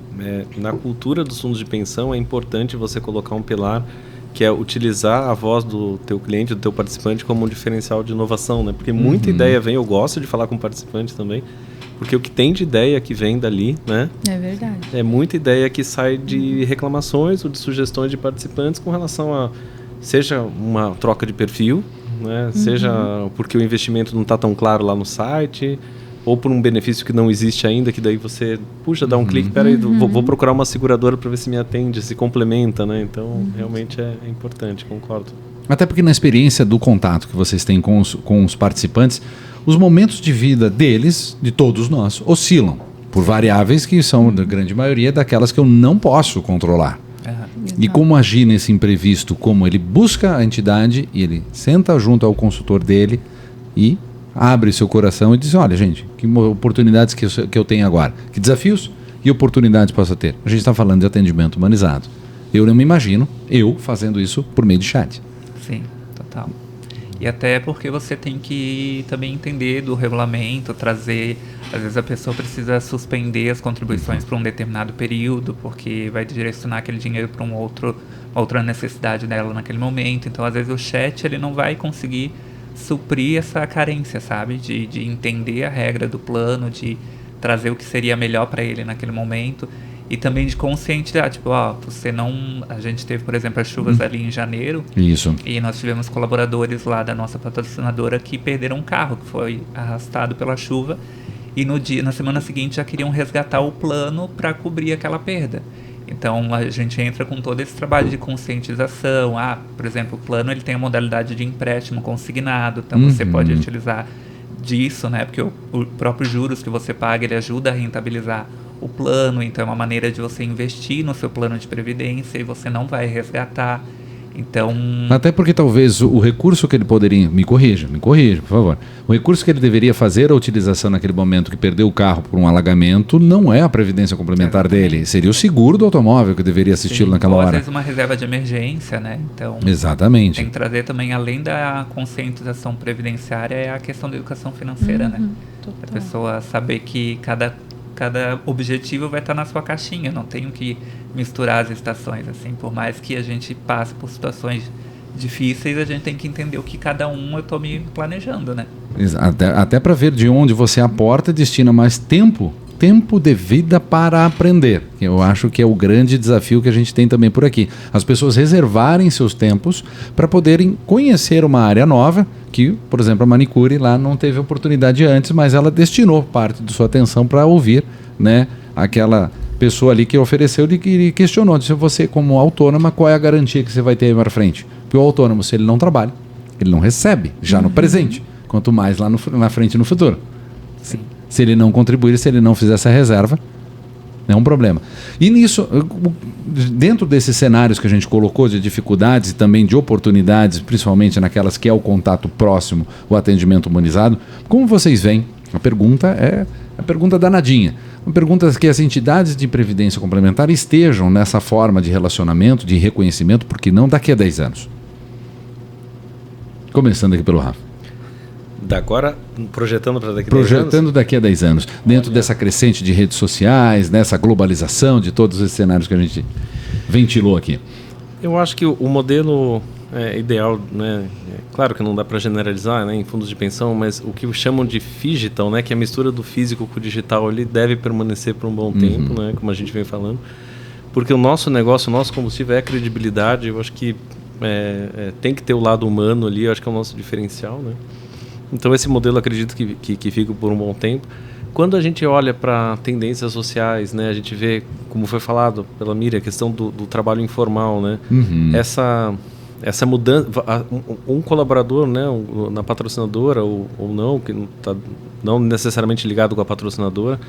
Speaker 4: na cultura dos fundos de pensão é importante você colocar um pilar que é utilizar a voz do teu cliente, do teu participante como um diferencial de inovação, né? Porque muita ideia vem, eu gosto de falar com o participante também, porque o que tem de ideia que vem dali, né?
Speaker 2: É verdade.
Speaker 4: É muita ideia que sai de reclamações ou de sugestões de participantes com relação a, seja uma troca de perfil, né? Seja porque o investimento não está tão claro lá no site, ou por um benefício que não existe ainda, que daí você, puxa, dá um clique, peraí, vou procurar uma seguradora para ver se me atende, se complementa, né? Então, realmente é importante, concordo.
Speaker 1: Até porque na experiência do contato que vocês têm com os participantes, os momentos de vida deles, de todos nós, oscilam por variáveis que são, da grande maioria, daquelas que eu não posso controlar. E como agir nesse imprevisto? Como ele busca a entidade e ele senta junto ao consultor dele e abre seu coração e diz, olha, gente, que oportunidades que eu tenho agora, que desafios e oportunidades posso ter. A gente está falando de atendimento humanizado. Eu não me imagino eu fazendo isso por meio de chat.
Speaker 3: Sim, total. E até porque você tem que também entender do regulamento, trazer... Às vezes a pessoa precisa suspender as contribuições por um determinado período, porque vai direcionar aquele dinheiro para outra necessidade dela naquele momento. Então, às vezes o chat ele não vai conseguir suprir essa carência, sabe? De entender a regra do plano, de trazer o que seria melhor para ele naquele momento. e também de conscientizar, tipo, você não... A gente teve, por exemplo, as chuvas ali em janeiro.
Speaker 1: Isso.
Speaker 3: E nós tivemos colaboradores lá da nossa patrocinadora que perderam um carro, que foi arrastado pela chuva. E na semana seguinte já queriam resgatar o plano para cobrir aquela perda. Então a gente entra com todo esse trabalho de conscientização. Por exemplo, o plano ele tem a modalidade de empréstimo consignado, então você pode utilizar disso, né? Porque o próprio juros que você paga, ele ajuda a rentabilizar o plano, então é uma maneira de você investir no seu plano de previdência e você não vai resgatar. Então...
Speaker 1: Até porque talvez o recurso que ele poderia... Me corrija, por favor. O recurso que ele deveria fazer a utilização naquele momento que perdeu o carro por um alagamento não é a previdência complementar dele. Seria o seguro do automóvel que deveria assisti-lo naquela hora.
Speaker 3: Ou às vezes uma reserva de emergência, né? Então,
Speaker 1: exatamente.
Speaker 3: Tem que trazer também, além da conscientização previdenciária, é a questão da educação financeira, né?
Speaker 2: Total.
Speaker 3: A pessoa saber que cada objetivo vai estar na sua caixinha. Não tenho que misturar as estações, assim. Por mais que a gente passe por situações difíceis, a gente tem que entender o que cada um eu estou me planejando, né?
Speaker 1: Até para ver de onde você aporta e destina mais tempo de vida para aprender. Eu acho que é o grande desafio que a gente tem também por aqui. As pessoas reservarem seus tempos para poderem conhecer uma área nova que, por exemplo, a manicure lá não teve oportunidade antes, mas ela destinou parte de sua atenção para ouvir, né, aquela pessoa ali que ofereceu e que questionou, se você como autônoma, qual é a garantia que você vai ter aí para frente? Porque o autônomo, se ele não trabalha, ele não recebe, já no presente, quanto mais lá na frente no futuro.
Speaker 3: Sim.
Speaker 1: Se ele não contribuir, se ele não fizer essa reserva, é um problema. E nisso, dentro desses cenários que a gente colocou de dificuldades e também de oportunidades, principalmente naquelas que é o contato próximo, o atendimento humanizado, como vocês veem? A pergunta é a pergunta danadinha. Uma pergunta que as entidades de previdência complementar estejam nessa forma de relacionamento, de reconhecimento, porque não daqui a 10 anos. Começando aqui pelo Rafa.
Speaker 4: Agora, projetando para daqui a 10 anos?
Speaker 1: Projetando daqui a 10 anos. Dentro dessa crescente de redes sociais, nessa globalização de todos esses cenários que a gente ventilou aqui.
Speaker 4: Eu acho que o modelo ideal, né? Claro que não dá para generalizar, né, em fundos de pensão, mas o que chamam de digital, né, que é a mistura do físico com o digital, ele deve permanecer por um bom tempo, né, como a gente vem falando. Porque o nosso negócio, o nosso combustível é a credibilidade. Eu acho que tem que ter o lado humano ali, eu acho que é o nosso diferencial, né? Então esse modelo acredito que fica por um bom tempo. Quando a gente olha para tendências sociais, né, a gente vê, como foi falado pela Miriam, a questão do trabalho informal, né? Essa mudança, um colaborador, né, na patrocinadora ou não, que não necessariamente ligado com a patrocinadora,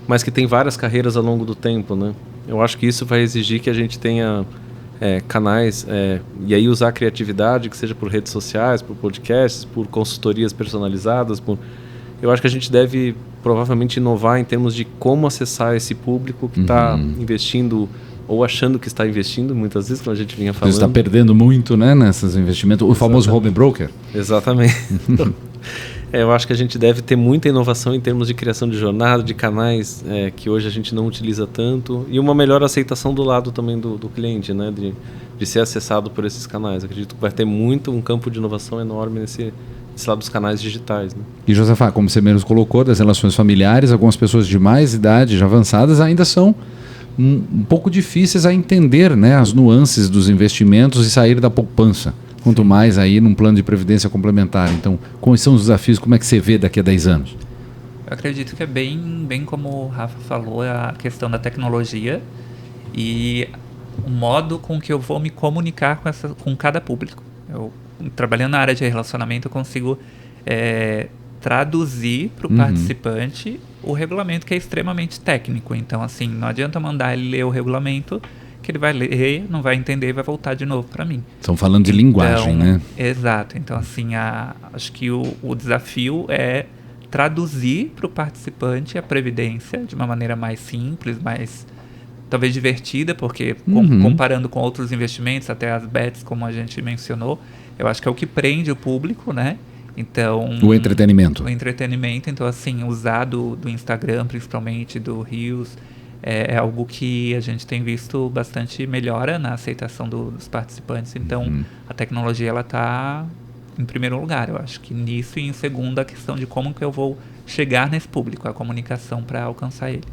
Speaker 4: mas que tem várias carreiras ao longo do tempo, né? Eu acho que isso vai exigir que a gente tenha canais, e aí usar a criatividade, que seja por redes sociais, por podcasts, por consultorias personalizadas. Eu acho que a gente deve provavelmente inovar em termos de como acessar esse público que está investindo ou achando que está investindo, muitas vezes, como a gente vinha falando.
Speaker 1: Você está perdendo muito, né, nesses investimentos. O famoso home broker.
Speaker 4: Exatamente. Eu acho que a gente deve ter muita inovação em termos de criação de jornada, de canais que hoje a gente não utiliza tanto, e uma melhor aceitação do lado também do cliente, né, de ser acessado por esses canais. Acredito que vai ter um campo de inovação enorme nesse lado dos canais digitais, né?
Speaker 1: E, Josafá, como você mesmo colocou, das relações familiares, algumas pessoas de mais idade, já avançadas, ainda são um pouco difíceis a entender, né, as nuances dos investimentos e sair da poupança. Quanto mais aí num plano de previdência complementar. Então, quais são os desafios? Como é que você vê daqui a 10 anos?
Speaker 3: Eu acredito que é bem como o Rafa falou, a questão da tecnologia e o modo com que eu vou me comunicar com cada público. Eu, trabalhando na área de relacionamento, eu consigo traduzir para o participante o regulamento, que é extremamente técnico. Então, assim, não adianta mandar ele ler o regulamento, que ele vai ler, não vai entender e vai voltar de novo para mim.
Speaker 1: Estão falando de linguagem, né?
Speaker 3: Exato. Então, assim, acho que o desafio é traduzir para o participante a previdência de uma maneira mais simples, mais talvez divertida, porque comparando com outros investimentos, até as bets, como a gente mencionou, eu acho que é o que prende o público, né? Então,
Speaker 1: o entretenimento.
Speaker 3: O entretenimento. Então, assim, usar do Instagram, principalmente, do Reels, é algo que a gente tem visto bastante melhora na aceitação dos participantes. Então, a tecnologia ela está em primeiro lugar, eu acho que nisso, e em segundo, a questão de como que eu vou chegar nesse público, a comunicação para alcançar ele.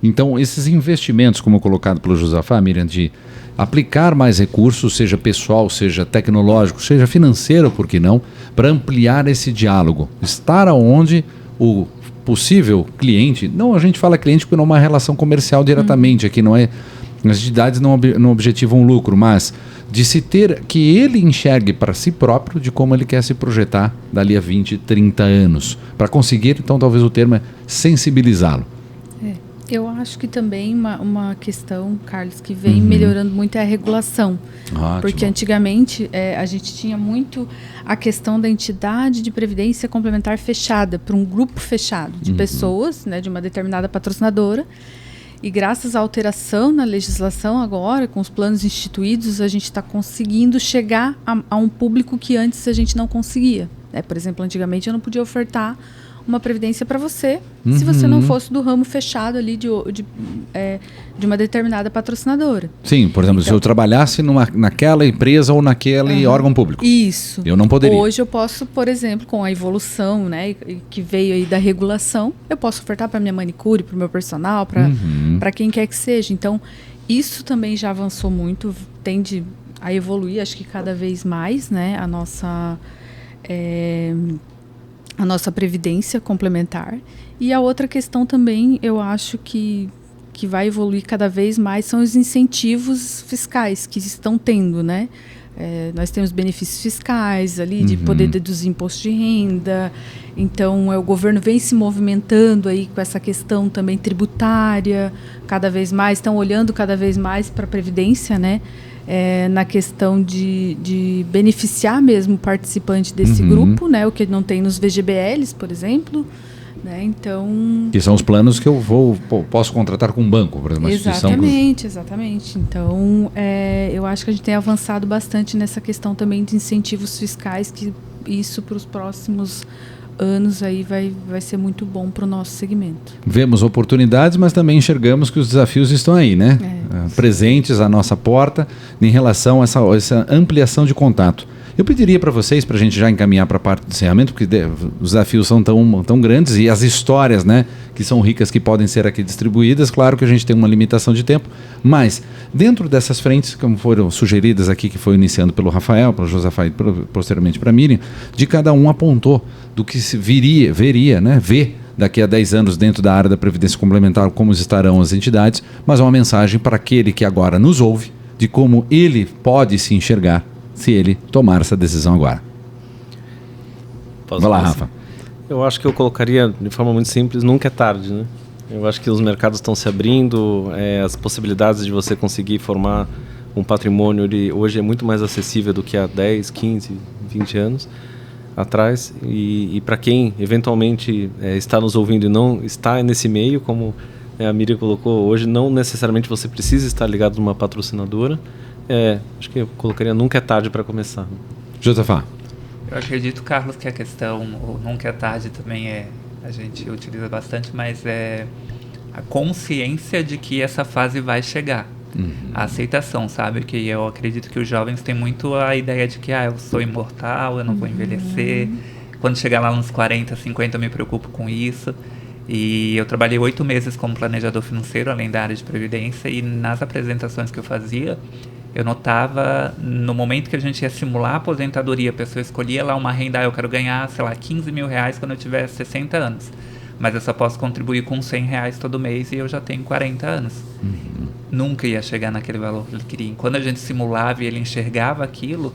Speaker 1: Então, esses investimentos, como colocado pelo Josafá, Miriam, de aplicar mais recursos, seja pessoal, seja tecnológico, seja financeiro, por que não, para ampliar esse diálogo. Estar onde o possível cliente, não a gente fala cliente porque não é uma relação comercial diretamente, aqui não é, as entidades não objetivam lucro, mas de se ter, que ele enxergue para si próprio de como ele quer se projetar dali a 20, 30 anos, para conseguir, então talvez o termo é sensibilizá-lo.
Speaker 2: Eu acho que também uma questão, Carlos, que vem melhorando muito é a regulação.
Speaker 1: Ótimo.
Speaker 2: Porque antigamente a gente tinha muito a questão da entidade de previdência complementar fechada, para um grupo fechado de pessoas, né, de uma determinada patrocinadora. E graças à alteração na legislação agora, com os planos instituídos, a gente está conseguindo chegar a um público que antes a gente não conseguia. Por exemplo, antigamente eu não podia ofertar uma previdência para você, se você não fosse do ramo fechado ali de uma determinada patrocinadora.
Speaker 1: Sim, por exemplo, então, se eu trabalhasse naquela empresa ou naquele órgão público.
Speaker 2: Isso.
Speaker 1: Eu não poderia.
Speaker 2: Hoje eu posso, por exemplo, com a evolução, né, que veio aí da regulação, eu posso ofertar para minha manicure, para o meu personal, para quem quer que seja. Então, isso também já avançou muito, tende a evoluir, acho que cada vez mais, né, a nossa previdência complementar. E a outra questão também, eu acho que vai evoluir cada vez mais, são os incentivos fiscais que estão tendo, né? Nós temos benefícios fiscais ali, de poder deduzir imposto de renda. Então, o governo vem se movimentando aí com essa questão também tributária, cada vez mais, estão olhando cada vez mais para a previdência, né? Na questão de beneficiar mesmo o participante desse grupo, né? O que não tem nos VGBLs, por exemplo. Né? Então,
Speaker 1: que são os planos que eu posso contratar com um banco, por exemplo, uma instituição.
Speaker 2: Exatamente. Então, eu acho que a gente tem avançado bastante nessa questão também de incentivos fiscais, que isso para os próximos anos aí vai ser muito bom para o nosso segmento. Vemos
Speaker 1: oportunidades, mas também enxergamos que os desafios estão aí, né? Presentes à nossa porta em relação a essa ampliação de contato. Eu pediria para vocês, para a gente já encaminhar para a parte do encerramento, porque os desafios são tão grandes e as histórias, né, que são ricas, que podem ser aqui distribuídas. Claro que a gente tem uma limitação de tempo, mas dentro dessas frentes, como foram sugeridas aqui, que foi iniciando pelo Rafael, pelo Josafá e posteriormente para a Miriam, de cada um apontou do que se veria, né, daqui a 10 anos dentro da área da Previdência Complementar, como estarão as entidades, mas uma mensagem para aquele que agora nos ouve, de como ele pode se enxergar se ele tomar essa decisão agora. Vai lá, Rafa.
Speaker 4: Eu acho que eu colocaria de forma muito simples, nunca é tarde, né? Eu acho que os mercados estão se abrindo, as possibilidades de você conseguir formar um patrimônio hoje é muito mais acessível do que há 10, 15, 20 anos atrás. E para quem eventualmente está nos ouvindo e não está nesse meio, como a Miriam colocou, hoje não necessariamente você precisa estar ligado numa patrocinadora. Acho que eu colocaria nunca é tarde para começar.
Speaker 1: Josafá.
Speaker 3: Eu acredito, Carlos, que a questão, o nunca é tarde também a gente utiliza bastante, mas é a consciência de que essa fase vai chegar. A aceitação, sabe? Que eu acredito que os jovens têm muito a ideia de que eu sou imortal, eu não vou envelhecer. Quando chegar lá nos 40, 50 eu me preocupo com isso. E eu trabalhei 8 meses como planejador financeiro, além da área de previdência, e nas apresentações que eu fazia, eu notava, no momento que a gente ia simular a aposentadoria, a pessoa escolhia lá uma renda, eu quero ganhar, sei lá, 15 mil reais quando eu tiver 60 anos. Mas eu só posso contribuir com 100 reais todo mês e eu já tenho 40 anos. Nunca ia chegar naquele valor que ele queria. Quando a gente simulava e ele enxergava aquilo,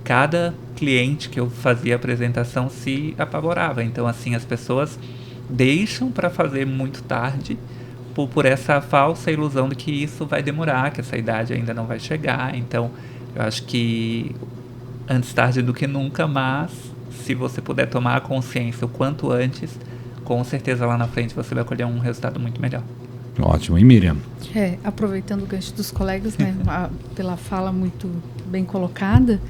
Speaker 3: cada cliente que eu fazia a apresentação se apavorava. Então, assim, as pessoas deixam para fazer muito tarde, por essa falsa ilusão de que isso vai demorar, que essa idade ainda não vai chegar. Então, eu acho que antes tarde do que nunca, mas se você puder tomar a consciência o quanto antes, com certeza lá na frente você vai colher um resultado muito melhor.
Speaker 1: Ótimo. E Miriam?
Speaker 2: Aproveitando o gancho dos colegas, né, pela fala muito bem colocada,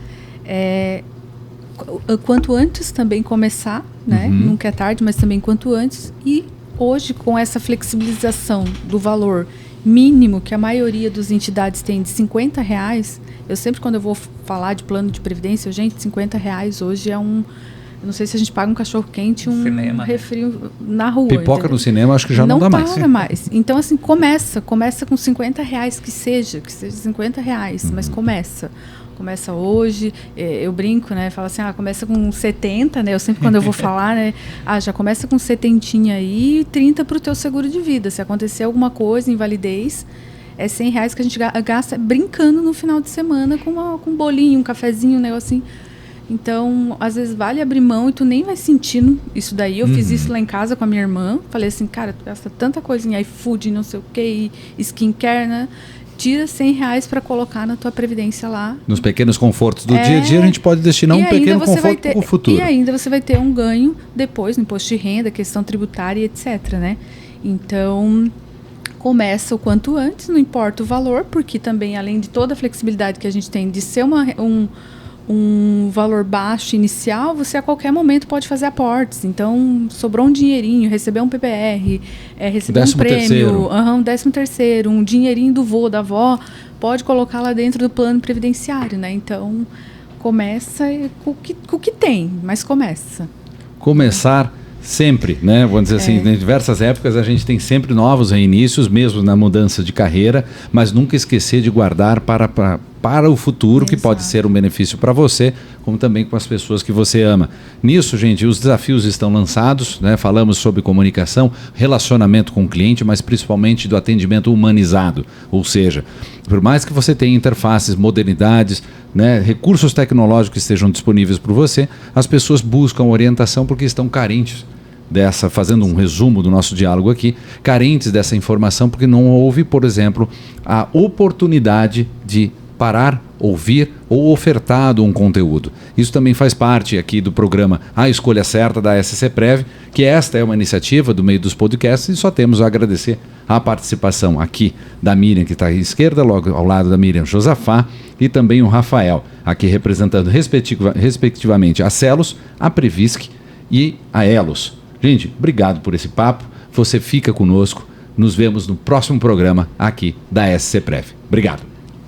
Speaker 2: quanto antes também começar, né, nunca é tarde, mas também quanto antes. E hoje, com essa flexibilização do valor mínimo que a maioria das entidades tem de R$50, eu sempre, quando eu vou falar de plano de previdência, gente, R$50 hoje é não sei se a gente paga um cachorro-quente, um
Speaker 3: cinema,
Speaker 2: refri na rua.
Speaker 1: Pipoca no cinema, acho que já não dá mais.
Speaker 2: Não paga mais. Então, assim, começa com R$50 que seja R$50, mas começa hoje, eu brinco, né, falo assim, começa com 70, né, eu sempre quando eu vou falar, né, já começa com 70 aí e 30 para o teu seguro de vida, se acontecer alguma coisa, invalidez, é R$100 que a gente gasta brincando no final de semana com um bolinho, um cafezinho, um negocinho. Então, às vezes vale abrir mão e tu nem vai sentindo isso daí. Eu fiz isso lá em casa com a minha irmã. Falei assim, cara, tu gasta tanta coisa em iFood, não sei o que, skincare, né? Tira R$100 para colocar na tua previdência lá.
Speaker 1: Nos pequenos confortos do dia a dia, a gente pode destinar um pequeno conforto para o futuro.
Speaker 2: E ainda você vai ter um ganho depois no imposto de renda, questão tributária, etc, né? Então, começa o quanto antes, não importa o valor, porque também, além de toda a flexibilidade que a gente tem de ser um valor baixo inicial, você a qualquer momento pode fazer aportes. Então, sobrou um dinheirinho, recebeu um PPR, recebeu um prêmio, 13º, um dinheirinho do vô, da avó, pode colocar lá dentro do plano previdenciário, né? Então, começa com o que tem, mas começa.
Speaker 1: Começar sempre, né? Vamos dizer assim, em diversas épocas a gente tem sempre novos reinícios, mesmo na mudança de carreira, mas nunca esquecer de guardar para o futuro, que pode ser um benefício para você, como também com as pessoas que você ama. Nisso, gente, os desafios estão lançados, né? Falamos sobre comunicação, relacionamento com o cliente, mas principalmente do atendimento humanizado. Ou seja, por mais que você tenha interfaces, modernidades, né, recursos tecnológicos que estejam disponíveis para você, as pessoas buscam orientação porque estão carentes fazendo um resumo do nosso diálogo aqui, carentes dessa informação porque não houve, por exemplo, a oportunidade de parar, ouvir ou ofertado um conteúdo. Isso também faz parte aqui do programa A Escolha Certa da SCPrev, que esta é uma iniciativa do meio dos podcasts e só temos a agradecer a participação aqui da Miriam, que está à esquerda, logo ao lado da Miriam Josafá, e também o Rafael, aqui representando respectivamente a Celos, a Previsc e a Elos. Gente, obrigado por esse papo, você fica conosco, nos vemos no próximo programa aqui da SCPrev. Obrigado.